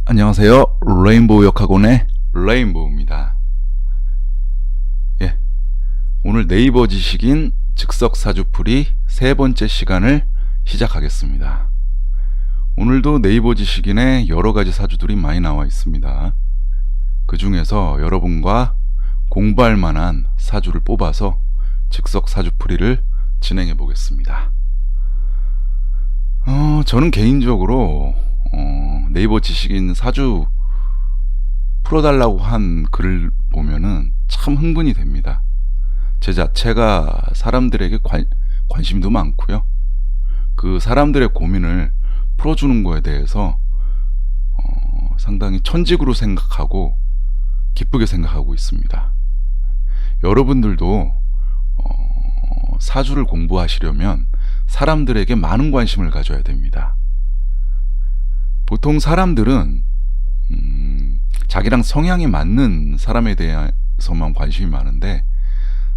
안녕하세요. 레인보우 역학원의 레인보우입니다. 예, 오늘 네이버 지식인 즉석사주풀이 세 번째 시간을 시작하겠습니다. 오늘도 네이버 지식인에 여러가지 사주들이 많이 나와 있습니다. 그 중에서 여러분과 공부할 만한 사주를 뽑아서 즉석사주풀이를 진행해 보겠습니다. 저는 개인적으로 네이버 지식인 사주 풀어달라고 한 글을 보면은 참 흥분이 됩니다. 제 자체가 사람들에게 관심도 많고요. 그 사람들의 고민을 풀어주는 거에 대해서 상당히 천직으로 생각하고 기쁘게 생각하고 있습니다. 여러분들도 사주를 공부하시려면 사람들에게 많은 관심을 가져야 됩니다. 보통 사람들은 자기랑 성향이 맞는 사람에 대해서만 관심이 많은데,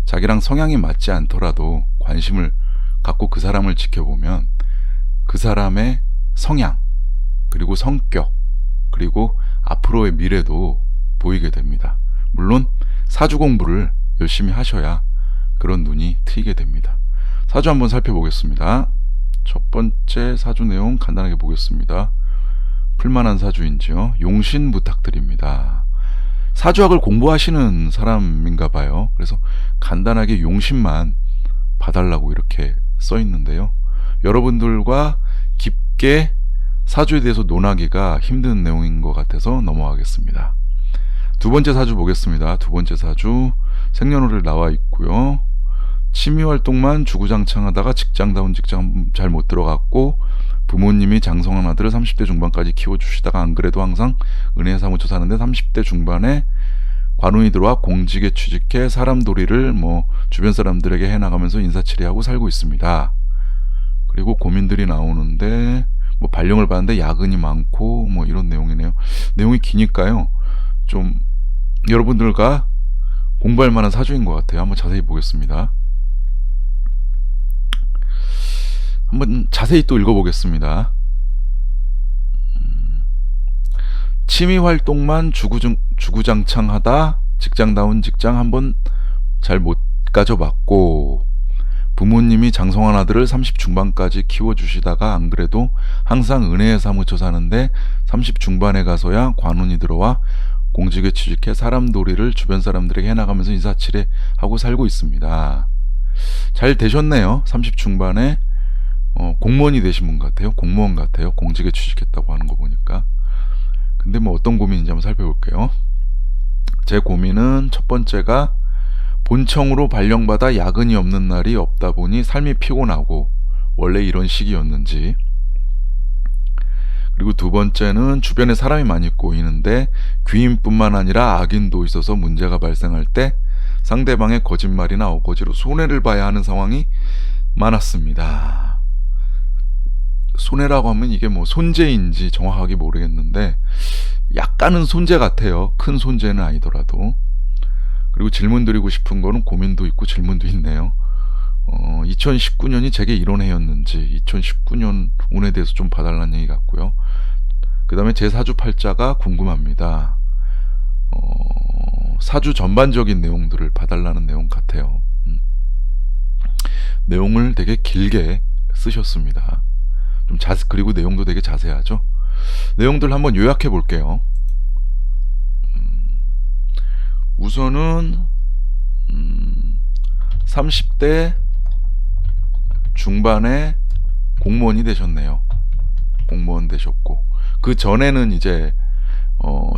자기랑 성향이 맞지 않더라도 관심을 갖고 그 사람을 지켜보면 그 사람의 성향, 그리고 성격, 그리고 앞으로의 미래도 보이게 됩니다. 물론 사주 공부를 열심히 하셔야 그런 눈이 트이게 됩니다. 사주 한번 살펴보겠습니다. 첫 번째 사주 내용 간단하게 보겠습니다. 풀만한 사주인지요? 용신 부탁드립니다. 사주학을 공부하시는 사람인가 봐요. 그래서 간단하게 용신만 봐달라고 이렇게 써 있는데요. 여러분들과 깊게 사주에 대해서 논하기가 힘든 내용인 것 같아서 넘어가겠습니다. 두 번째 사주 보겠습니다. 두 번째 사주 생년월일 나와 있고요. 취미활동만 주구장창하다가 직장다운 직장 잘 못 들어갔고, 부모님이 장성한 아들을 30대 중반까지 키워주시다가 안 그래도 항상 은혜 사무쳐 사는데 30대 중반에 관운이 들어와 공직에 취직해 사람돌이를 주변 사람들에게 해나가면서 인사치레하고 살고 있습니다. 그리고 고민들이 나오는데 발령을 받는데 야근이 많고 이런 내용이네요. 내용이 기니까요, 좀 여러분들과 공부할 만한 사주인 것 같아요. 한번 자세히 보겠습니다. 한번 자세히 또 읽어보겠습니다. 취미활동만 주구장창하다 직장다운 직장 한번 잘 못 가져봤고, 부모님이 장성한 아들을 30 중반까지 키워주시다가 안 그래도 항상 은혜에 사무쳐 사는데 30 중반에 가서야 관운이 들어와 공직에 취직해 사람돌이를 주변 사람들에게 해나가면서 인사치레하고 살고 있습니다. 잘 되셨네요. 30 중반에 공무원이 되신 분 같아요. 공무원 같아요. 공직에 취직했다고 하는 거 보니까. 근데 어떤 고민인지 한번 살펴볼게요. 제 고민은 첫 번째가 본청으로 발령받아 야근이 없는 날이 없다 보니 삶이 피곤하고 원래 이런 시기였는지, 그리고 두 번째는 주변에 사람이 많이 꼬이는데 귀인뿐만 아니라 악인도 있어서 문제가 발생할 때 상대방의 거짓말이나 어거지로 손해를 봐야 하는 상황이 많았습니다. 손해라고 하면 이게 손재인지 정확하게 모르겠는데 약간은 손재 같아요. 큰 손재는 아니더라도. 그리고 질문 드리고 싶은 거는 고민도 있고 질문도 있네요. 2019년이 제게 이런 해였는지 2019년 운에 대해서 좀 봐달라는 얘기 같고요. 그 다음에 제 사주 팔자가 궁금합니다. 사주 전반적인 내용들을 봐달라는 내용 같아요. 내용을 되게 길게 쓰셨습니다. 그리고 내용도 되게 자세하죠. 내용들 한번 요약해 볼게요. 우선은 30대 중반에 공무원이 되셨네요. 공무원 되셨고, 그 전에는 이제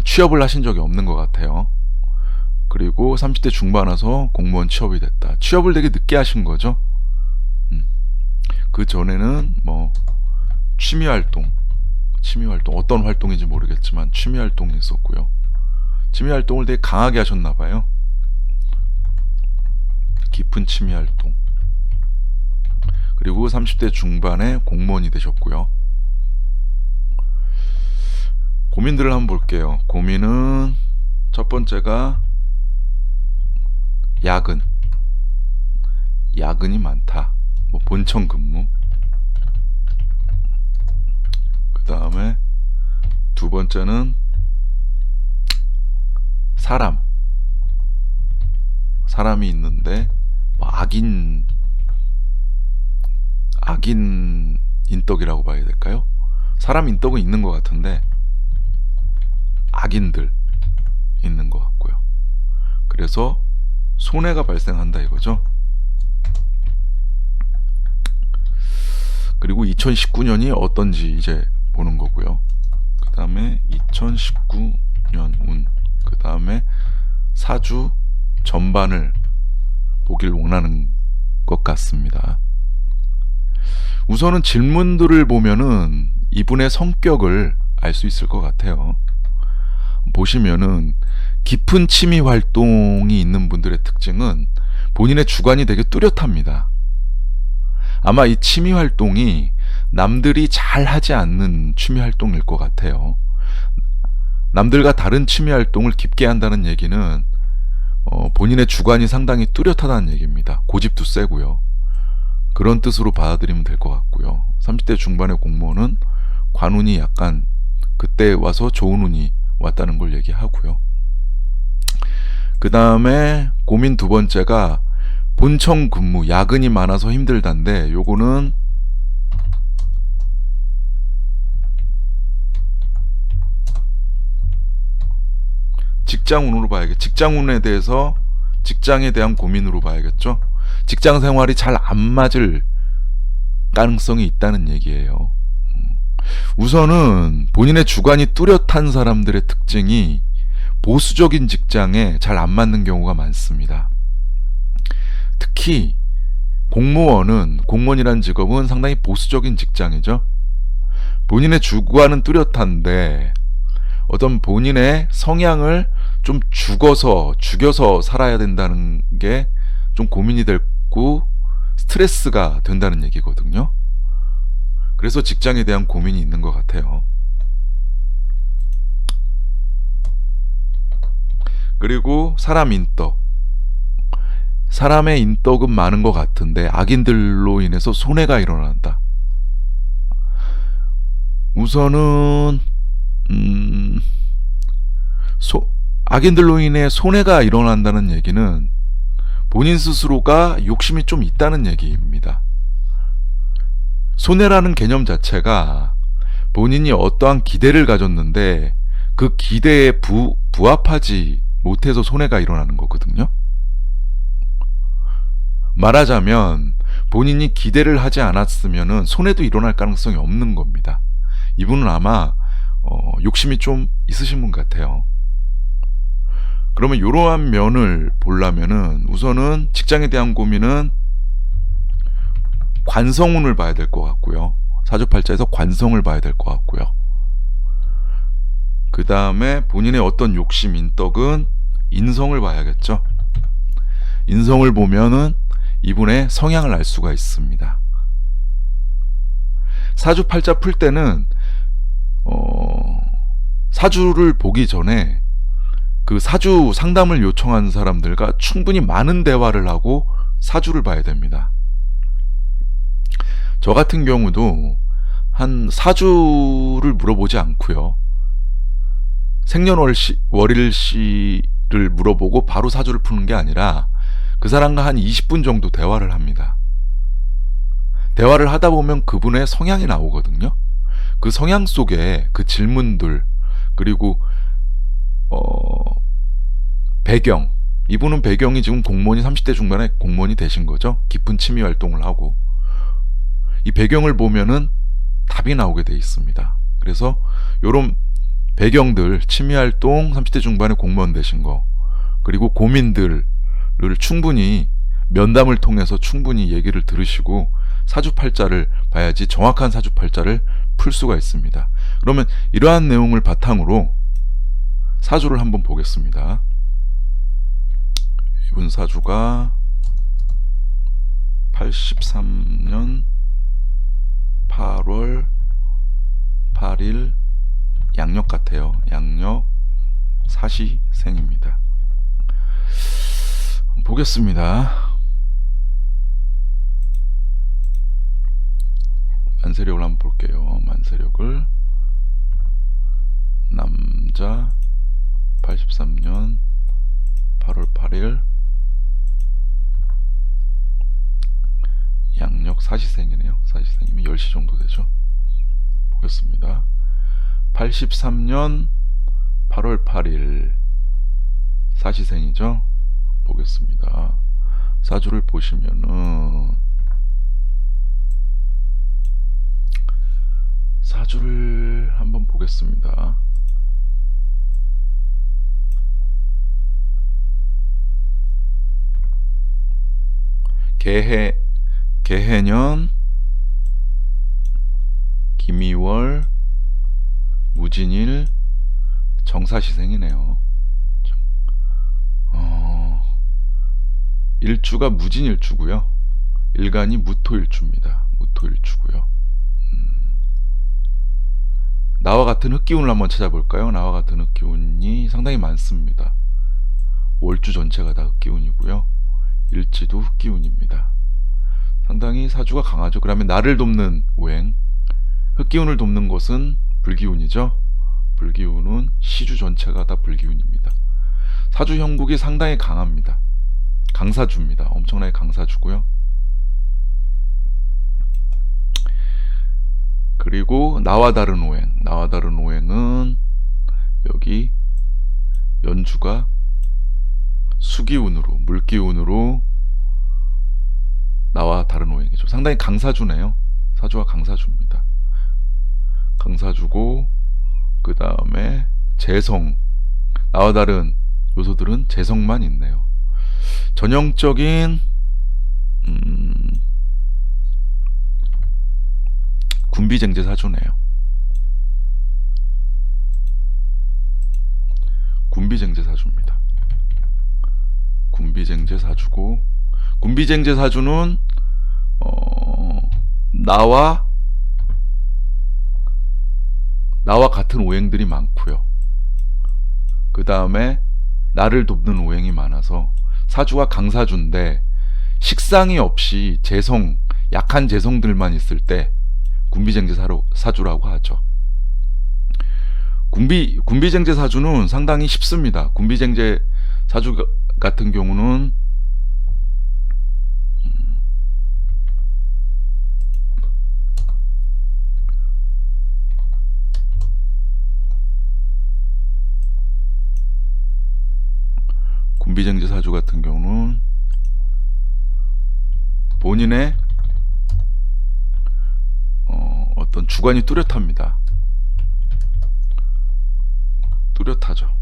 취업을 하신 적이 없는 것 같아요. 그리고 30대 중반 와서 공무원 취업이 됐다. 취업을 되게 늦게 하신 거죠. 그 전에는 취미활동 어떤 활동인지 모르겠지만 취미활동이 있었고요. 취미활동을 되게 강하게 하셨나봐요. 깊은 취미활동. 그리고 30대 중반에 공무원이 되셨고요. 고민들을 한번 볼게요. 고민은 첫 번째가 야근이 많다. 본청 근무. 그 다음에 두 번째는 사람이 있는데 뭐 악인 인덕이라고 봐야 될까요? 사람 인덕은 있는 것 같은데 악인들 있는 것 같고요. 그래서 손해가 발생한다 이거죠. 그리고 2019년이 어떤지 이제 보는 거고요. 그 다음에 2019년 운, 그 다음에 사주 전반을 보길 원하는 것 같습니다. 우선은 질문들을 보면은 이분의 성격을 알 수 있을 것 같아요. 보시면은 깊은 취미 활동이 있는 분들의 특징은 본인의 주관이 되게 뚜렷합니다. 아마 이 취미 활동이 남들이 잘 하지 않는 취미 활동일 것 같아요. 남들과 다른 취미 활동을 깊게 한다는 얘기는 본인의 주관이 상당히 뚜렷하다는 얘기입니다. 고집도 세고요. 그런 뜻으로 받아들이면 될 것 같고요. 30대 중반의 공무원은 관운이 약간 그때 와서 좋은 운이 왔다는 걸 얘기하고요. 그 다음에 고민 두 번째가 본청 근무, 야근이 많아서 힘들다인데 요거는 직장운으로 봐야겠죠. 직장운에 대해서 직장에 대한 고민으로 봐야겠죠. 직장 생활이 잘 안 맞을 가능성이 있다는 얘기예요. 우선은 본인의 주관이 뚜렷한 사람들의 특징이 보수적인 직장에 잘 안 맞는 경우가 많습니다. 특히 공무원이라는 직업은 상당히 보수적인 직장이죠. 본인의 주관은 뚜렷한데 어떤 본인의 성향을 좀 죽여서 살아야 된다는 게 좀 고민이 되고 스트레스가 된다는 얘기거든요. 그래서 직장에 대한 고민이 있는 것 같아요. 그리고 사람의 인덕은 많은 것 같은데 악인들로 인해서 손해가 일어난다. 우선은 악인들로 인해 손해가 일어난다는 얘기는 본인 스스로가 욕심이 좀 있다는 얘기입니다. 손해라는 개념 자체가 본인이 어떠한 기대를 가졌는데 그 기대에 부합하지 못해서 손해가 일어나는 거거든요. 말하자면 본인이 기대를 하지 않았으면 손해도 일어날 가능성이 없는 겁니다. 이분은 아마 욕심이 좀 있으신 분 같아요. 그러면 이러한 면을 보려면은 우선은 직장에 대한 고민은 관성운을 봐야 될 것 같고요. 사주팔자에서 관성을 봐야 될 것 같고요. 그 다음에 본인의 어떤 욕심, 인덕은 인성을 봐야겠죠. 인성을 보면은 이분의 성향을 알 수가 있습니다. 사주팔자 풀 때는 사주를 보기 전에 그 사주 상담을 요청한 사람들과 충분히 많은 대화를 하고 사주를 봐야 됩니다. 저 같은 경우도 한 사주를 물어보지 않고요. 생년월일시를 물어보고 바로 사주를 푸는 게 아니라 그 사람과 한 20분 정도 대화를 합니다. 대화를 하다 보면 그분의 성향이 나오거든요. 그 성향 속에 그 질문들, 그리고 배경, 이분은 배경이 지금 공무원이 30대 중반에 공무원이 되신 거죠. 깊은 취미 활동을 하고 이 배경을 보면은 답이 나오게 돼 있습니다. 그래서 요런 배경들, 취미 활동, 30대 중반에 공무원 되신 거, 그리고 고민들을 충분히 면담을 통해서 충분히 얘기를 들으시고 사주팔자를 봐야지 정확한 사주팔자를 풀 수가 있습니다. 그러면 이러한 내용을 바탕으로 사주를 한번 보겠습니다. 이분 사주가 83년 8월 8일 양력 같아요. 양력 사시생입니다. 보겠습니다. 만세력을 한번 볼게요. 만세력을 남자 83년 8월 8일 양력 사시생이네요. 사시생이면 10시 정도 되죠. 보겠습니다. 83년 8월 8일 사시생이죠. 보겠습니다. 사주를 보시면은 사주를 한번 보겠습니다. 개해년 김이월 무진일 정사시생이네요. 일주가 무진일주고요. 일간이 무토일주입니다. 무토일주고요. 나와 같은 흑기운을 한번 찾아볼까요? 나와 같은 흑기운이 상당히 많습니다. 월주 전체가 다 흑기운이고요. 일지도 흑기운입니다. 상당히 사주가 강하죠. 그러면 나를 돕는 오행, 흑기운을 돕는 것은 불기운이죠. 불기운은 시주 전체가 다 불기운입니다. 사주 형국이 상당히 강합니다. 강사주입니다. 엄청나게 강사주고요. 그리고 나와 다른 오행, 나와 다른 오행은 여기 연주가 수기운으로, 물기운으로 나와 다른 오행이죠. 상당히 강사주네요. 사주가 강사주입니다. 강사주고, 그 다음에 재성, 나와 다른 요소들은 재성만 있네요. 전형적인 군비쟁제 사주네요. 군비쟁제 사주입니다. 군비쟁제 사주고, 군비쟁제 사주는 나와 같은 오행들이 많고요. 그 다음에 나를 돕는 오행이 많아서 사주가 강사주인데 식상이 없이 재성, 약한 재성들만 있을 때 군비쟁제 사주라고 하죠. 군비쟁제 사주는 상당히 쉽습니다. 군비쟁제 사주 같은 경우는 군비쟁제 사주 같은 경우는 본인의 어떤 주관이 뚜렷합니다. 뚜렷하죠.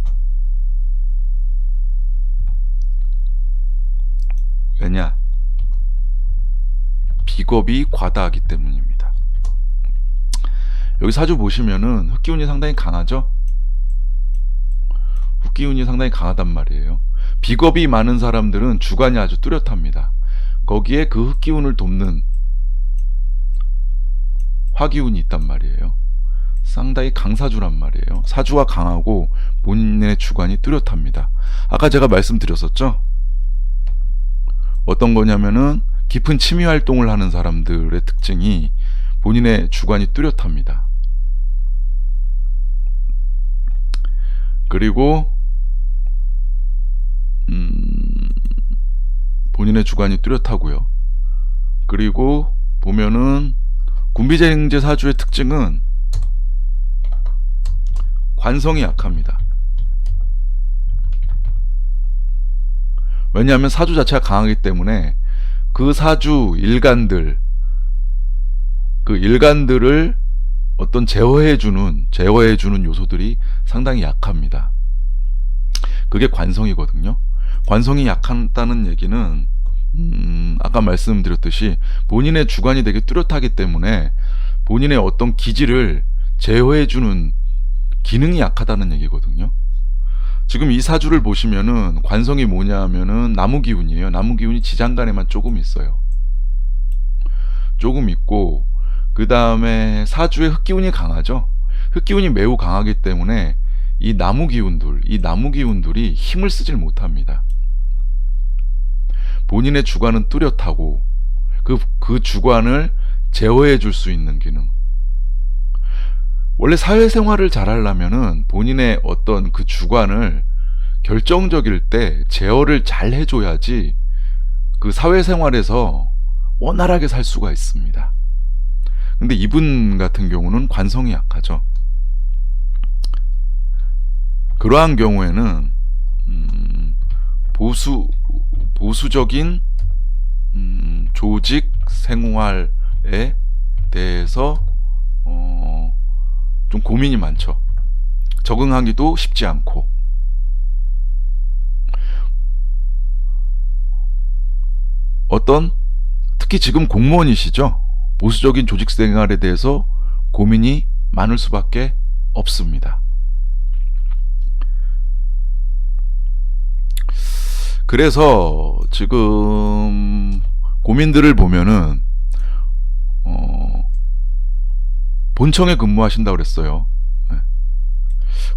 왜냐? 비겁이 과다하기 때문입니다. 여기 사주 보시면은 흑기운이 상당히 강하죠? 흑기운이 상당히 강하단 말이에요. 비겁이 많은 사람들은 주관이 아주 뚜렷합니다. 거기에 그 흑기운을 돕는 화기운이 있단 말이에요. 상당히 강사주란 말이에요. 사주가 강하고 본인의 주관이 뚜렷합니다. 아까 제가 말씀드렸었죠? 어떤 거냐면은 깊은 취미 활동을 하는 사람들의 특징이 본인의 주관이 뚜렷합니다. 그리고 본인의 주관이 뚜렷하고요. 그리고 보면은 군비쟁제 사주의 특징은 관성이 약합니다. 왜냐하면 사주 자체가 강하기 때문에 그 사주 일간들을 어떤 제어해주는 요소들이 상당히 약합니다. 그게 관성이거든요. 관성이 약하다는 얘기는 아까 말씀드렸듯이 본인의 주관이 되게 뚜렷하기 때문에 본인의 어떤 기질을 제어해주는 기능이 약하다는 얘기거든요. 지금 이 사주를 보시면은 관성이 뭐냐 하면은 나무기운이에요. 나무기운이 지장간에만 조금 있어요. 조금 있고, 그 다음에 사주에 흑기운이 강하죠. 흑기운이 매우 강하기 때문에 이 나무기운들이 힘을 쓰질 못합니다. 본인의 주관은 뚜렷하고 그 주관을 제어해 줄 수 있는 기능. 원래 사회생활을 잘하려면은 본인의 어떤 그 주관을 결정적일 때 제어를 잘 해줘야지 그 사회생활에서 원활하게 살 수가 있습니다. 근데 이분 같은 경우는 관성이 약하죠. 그러한 경우에는 보수적인 조직 생활에 대해서 좀 고민이 많죠. 적응하기도 쉽지 않고. 특히 지금 공무원이시죠. 보수적인 조직 생활에 대해서 고민이 많을 수밖에 없습니다. 그래서 지금 고민들을 보면은 본청에 근무하신다고 그랬어요. 네.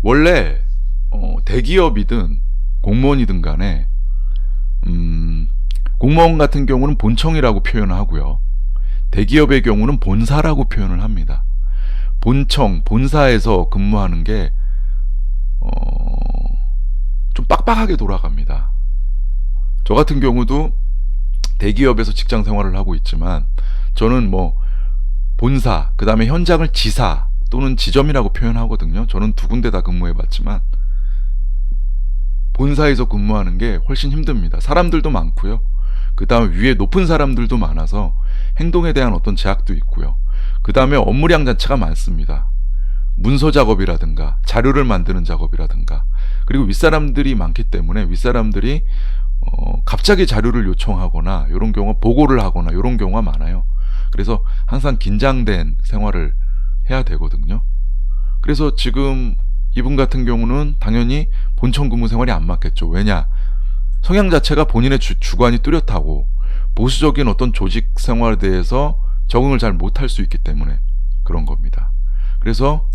원래 대기업이든 공무원이든 간에 공무원 같은 경우는 본청이라고 표현을 하고요. 대기업의 경우는 본사라고 표현을 합니다. 본청, 본사에서 근무하는 게 좀 빡빡하게 돌아갑니다. 저 같은 경우도 대기업에서 직장 생활을 하고 있지만 저는 본사, 그 다음에 현장을 지사 또는 지점이라고 표현하거든요. 저는 두 군데 다 근무해봤지만 본사에서 근무하는 게 훨씬 힘듭니다. 사람들도 많고요. 그 다음에 위에 높은 사람들도 많아서 행동에 대한 어떤 제약도 있고요. 그 다음에 업무량 자체가 많습니다. 문서 작업이라든가 자료를 만드는 작업이라든가, 그리고 윗사람들이 많기 때문에 윗사람들이 갑자기 자료를 요청하거나 이런 경우가 보고를 하거나 이런 경우가 많아요. 그래서 항상 긴장된 생활을 해야 되거든요. 그래서 지금 이분 같은 경우는 당연히 본청 근무 생활이 안 맞겠죠. 왜냐? 성향 자체가 본인의 주관이 뚜렷하고 보수적인 어떤 조직 생활에 대해서 적응을 잘 못할 수 있기 때문에 그런 겁니다. 그래서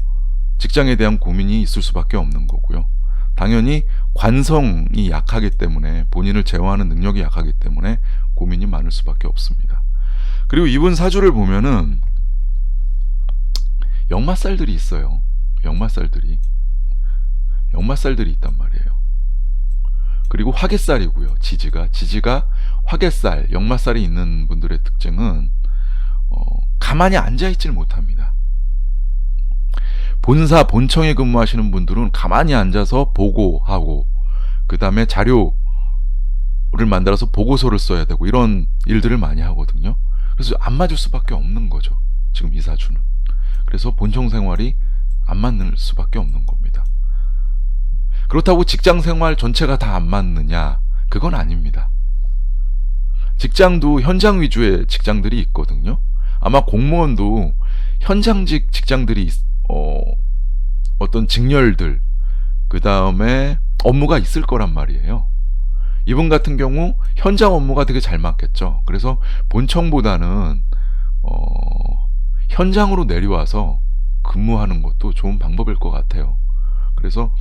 직장에 대한 고민이 있을 수밖에 없는 거고요. 당연히 관성이 약하기 때문에, 본인을 제어하는 능력이 약하기 때문에 고민이 많을 수밖에 없습니다. 그리고 이분 사주를 보면은 역마살들이 있어요. 역마살들이 있단 말이에요. 그리고 화개살이고요. 지지가 화개살, 역마살이 있는 분들의 특징은 가만히 앉아있질 못합니다. 본사, 본청에 근무하시는 분들은 가만히 앉아서 보고하고, 그 다음에 자료를 만들어서 보고서를 써야 되고 이런 일들을 많이 하거든요. 그래서 안 맞을 수밖에 없는 거죠. 지금 이 사주는. 그래서 본청 생활이 안 맞는 수밖에 없는 겁니다. 그렇다고 직장 생활 전체가 다 안 맞느냐? 그건 아닙니다. 직장도 현장 위주의 직장들이 있거든요. 아마 공무원도 현장직 직장들이 어떤 직렬들, 그 다음에 업무가 있을 거란 말이에요. 이분 같은 경우 현장 업무가 되게 잘 맞겠죠. 그래서 본청보다는 현장으로 내려와서 근무하는 것도 좋은 방법일 것 같아요. 그래서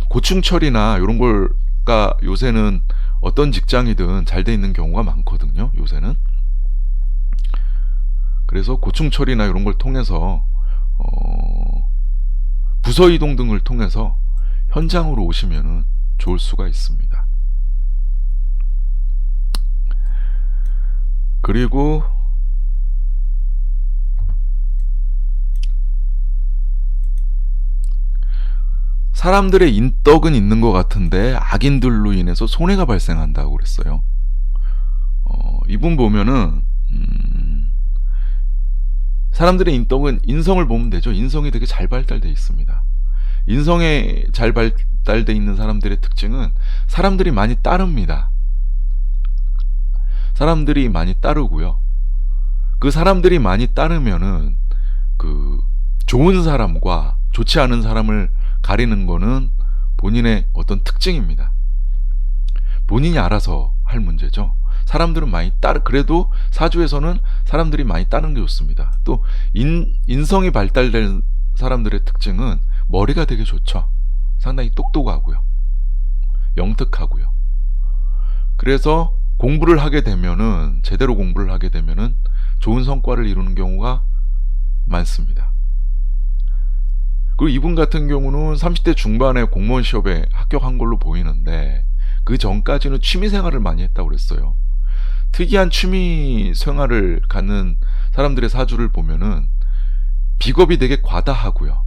고충 처리나 이런 걸가 요새는 어떤 직장이든 잘 돼 있는 경우가 많거든요. 요새는. 그래서 고충 처리나 이런 걸 통해서 부서 이동 등을 통해서 현장으로 오시면은 좋을 수가 있습니다. 그리고 사람들의 인덕은 있는 것 같은데 악인들로 인해서 손해가 발생한다고 그랬어요. 이분 보면은 사람들의 인덕은 인성을 보면 되죠. 인성이 되게 잘 발달되어 있습니다. 인성에 잘 발달되어 있는 사람들의 특징은 사람들이 많이 따릅니다. 사람들이 많이 따르고요. 그 사람들이 많이 따르면은 그 좋은 사람과 좋지 않은 사람을 가리는 거는 본인의 어떤 특징입니다. 본인이 알아서 할 문제죠. 사람들은 많이 그래도 사주에서는 사람들이 많이 따르는 게 좋습니다. 또 인성이 발달된 사람들의 특징은 머리가 되게 좋죠. 상당히 똑똑하고요. 영특하고요. 그래서 공부를 하게 되면은, 제대로 공부를 하게 되면은 좋은 성과를 이루는 경우가 많습니다. 그리고 이분 같은 경우는 30대 중반에 공무원 시험에 합격한 걸로 보이는데 그 전까지는 취미 생활을 많이 했다고 그랬어요. 특이한 취미 생활을 갖는 사람들의 사주를 보면은 비겁이 되게 과다하고요.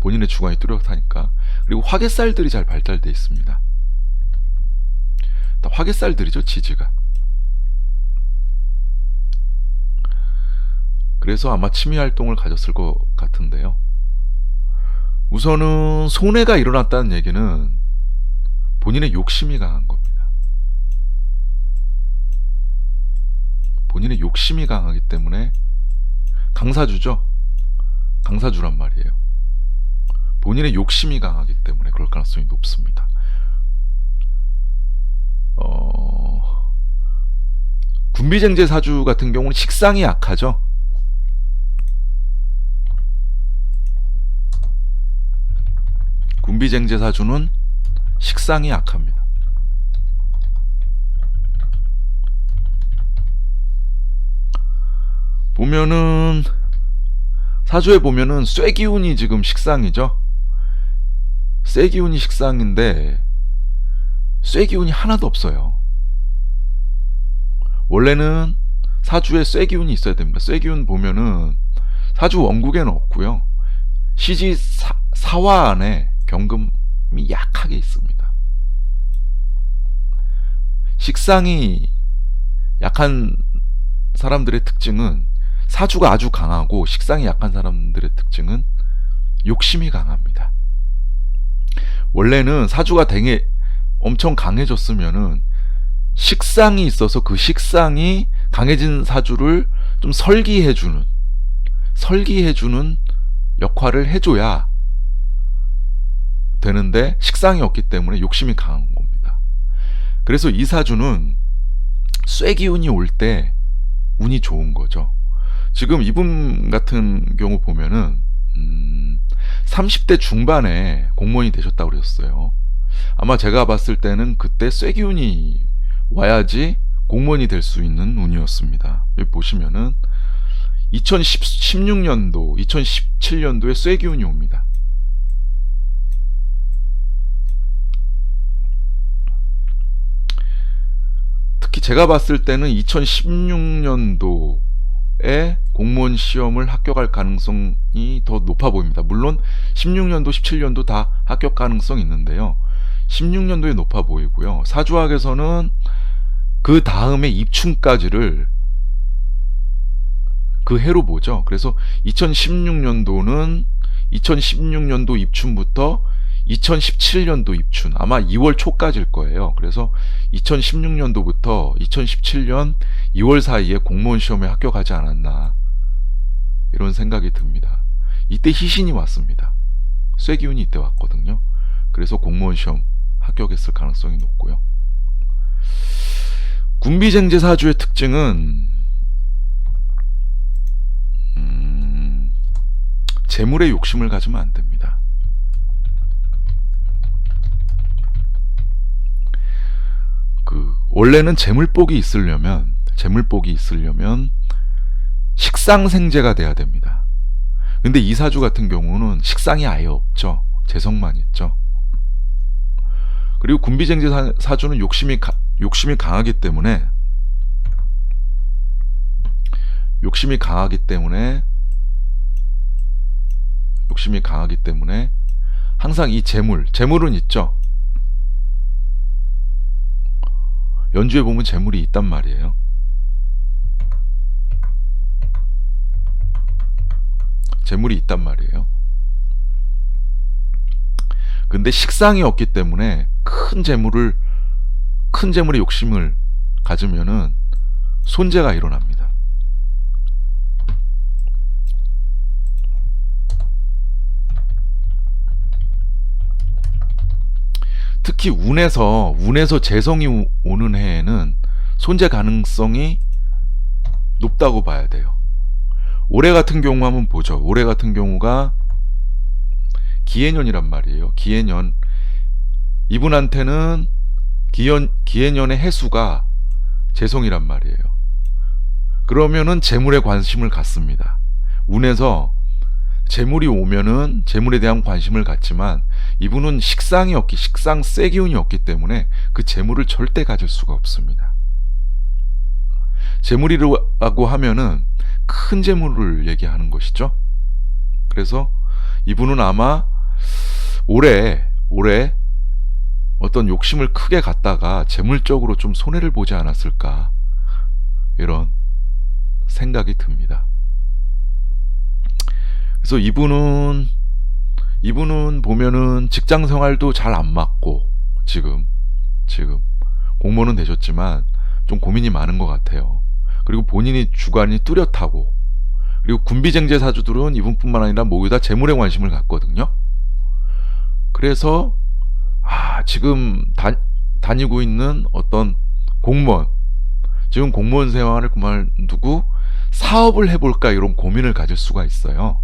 본인의 주관이 뚜렷하니까. 그리고 화개살들이 잘 발달되어 있습니다. 다 화개살들이죠, 지지가. 그래서 아마 취미 활동을 가졌을 것 같은데요. 우선은 손해가 일어났다는 얘기는 본인의 욕심이 강한 겁니다. 본인의 욕심이 강하기 때문에 강사주죠. 강사주란 말이에요. 본인의 욕심이 강하기 때문에 그럴 가능성이 높습니다. 군비쟁제 사주 같은 경우는 식상이 약하죠. 군비쟁제 사주는 식상이 약합니다. 보면은 사주에 보면은 쇠기운이 지금 식상이죠. 쇠기운이 식상인데 쇠기운이 하나도 없어요. 원래는 사주에 쇠기운이 있어야 됩니다. 쇠기운 보면은 사주 원국에는 없고요. 시지 사화 안에 경금이 약하게 있습니다. 식상이 약한 사람들의 특징은 사주가 아주 강하고 식상이 약한 사람들의 특징은 욕심이 강합니다. 원래는 사주가 엄청 강해졌으면은 식상이 있어서 그 식상이 강해진 사주를 좀 설기해주는 역할을 해줘야 되는데 식상이 없기 때문에 욕심이 강한 겁니다. 그래서 이 사주는 쇠기운이 올 때 운이 좋은 거죠. 지금 이분 같은 경우 보면은 30대 중반에 공무원이 되셨다고 그랬어요. 아마 제가 봤을 때는 그때 쇠기운이 와야지 공무원이 될 수 있는 운이었습니다. 여기 보시면은 2016년도, 2017년도에 쇠기운이 옵니다. 특히 제가 봤을 때는 2016년도에 공무원 시험을 합격할 가능성이 더 높아 보입니다. 물론 16년도, 17년도 다 합격 가능성이 있는데요. 16년도에 높아 보이고요. 사주학에서는 그 다음에 입춘까지를 그 해로 보죠. 그래서 2016년도는 2016년도 입춘부터 2017년도 입춘, 아마 2월 초까지일 거예요. 그래서 2016년도부터 2017년 2월 사이에 공무원 시험에 합격하지 않았나, 이런 생각이 듭니다. 이때 희신이 왔습니다. 쇠기운이 이때 왔거든요. 그래서 공무원 시험 합격했을 가능성이 높고요. 군비쟁제 사주의 특징은 재물에 욕심을 가지면 안 됩니다. 원래는 재물복이 있으려면 식상생재가 돼야 됩니다. 근데 이 사주 같은 경우는 식상이 아예 없죠. 재성만 있죠. 그리고 군비쟁제 사주는 욕심이 강하기 때문에 항상 이 재물은 있죠. 연주에 보면 재물이 있단 말이에요. 근데 식상이 없기 때문에 큰 재물의 욕심을 가지면은 손재가 일어납니다. 특히 운에서 재성이 오는 해에는 손재 가능성이 높다고 봐야 돼요. 올해 같은 경우 한번 보죠. 올해 같은 경우가 기해년이란 말이에요. 기해년. 이분한테는 기해년의 해수가 재성이란 말이에요. 그러면은 재물에 관심을 갖습니다. 운에서 재물이 오면은 재물에 대한 관심을 갖지만 이분은 식상 쇠기운이 없기 때문에 그 재물을 절대 가질 수가 없습니다. 재물이라고 하면은 큰 재물을 얘기하는 것이죠. 그래서 이분은 아마 올해 어떤 욕심을 크게 갖다가 재물적으로 좀 손해를 보지 않았을까, 이런 생각이 듭니다. 그래서 이분은 보면은 직장 생활도 잘 안 맞고, 지금 공무원은 되셨지만 좀 고민이 많은 것 같아요. 그리고 본인이 주관이 뚜렷하고, 그리고 군비쟁제 사주들은 이분뿐만 아니라 모두 다 재물에 관심을 갖거든요. 그래서 지금 다니고 있는 어떤 공무원, 지금 공무원 생활을 그만두고 사업을 해볼까, 이런 고민을 가질 수가 있어요.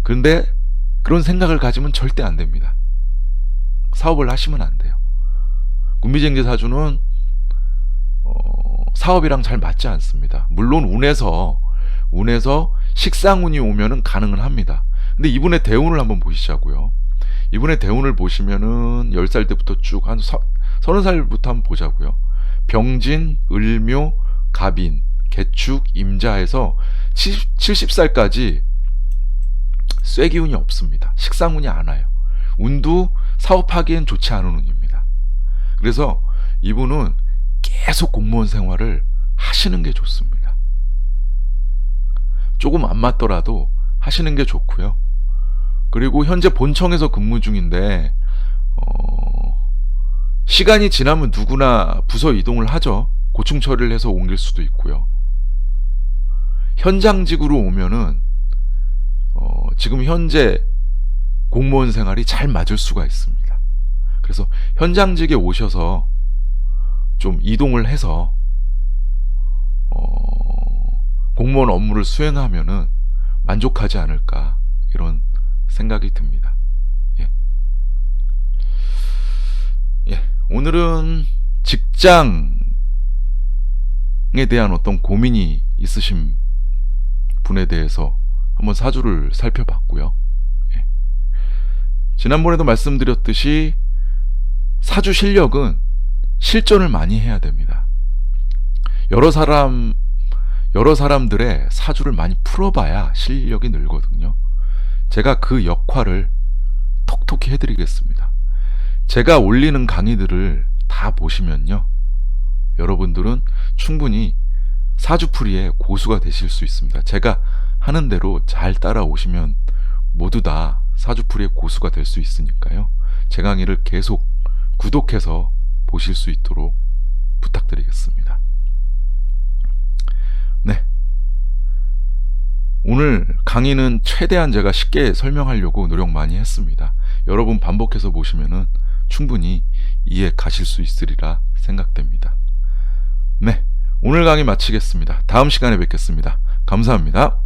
그런데 그런 생각을 가지면 절대 안 됩니다. 사업을 하시면 안 돼요. 군비쟁제 사주는 사업이랑 잘 맞지 않습니다. 물론 운에서 식상운이 오면은 가능은 합니다. 근데 이분의 대운을 한번 보시자고요. 이분의 대운을 보시면은 10살 때부터 쭉 한 30살부터 한번 보자고요. 병진, 을묘, 갑인, 개축, 임자해서 70살까지 쇠기운이 없습니다. 식상운이 안 와요. 운도 사업하기엔 좋지 않은 운입니다. 그래서 이분은 계속 공무원 생활을 하시는 게 좋습니다. 조금 안 맞더라도 하시는 게 좋고요. 그리고 현재 본청에서 근무 중인데 시간이 지나면 누구나 부서 이동을 하죠. 고충 처리를 해서 옮길 수도 있고요. 현장직으로 오면은 지금 현재 공무원 생활이 잘 맞을 수가 있습니다. 그래서 현장직에 오셔서 좀 이동을 해서 공무원 업무를 수행하면은 만족하지 않을까, 이런 생각이 듭니다. 오늘은 직장에 대한 어떤 고민이 있으신 분에 대해서 한번 사주를 살펴봤고요. 지난번에도 말씀드렸듯이 사주 실력은 실전을 많이 해야 됩니다. 여러 사람들의 사주를 많이 풀어봐야 실력이 늘거든요. 제가 그 역할을 톡톡히 해드리겠습니다. 제가 올리는 강의들을 다 보시면요, 여러분들은 충분히 사주풀이의 고수가 되실 수 있습니다. 제가 하는 대로 잘 따라오시면 모두 다 사주풀이의 고수가 될 수 있으니까요. 제 강의를 계속 구독해서 보실 수 있도록 부탁드리겠습니다. 네, 오늘 강의는 최대한 제가 쉽게 설명하려고 노력 많이 했습니다. 여러분 반복해서 보시면은 충분히 이해 가실 수 있으리라 생각됩니다. 네, 오늘 강의 마치겠습니다. 다음 시간에 뵙겠습니다. 감사합니다.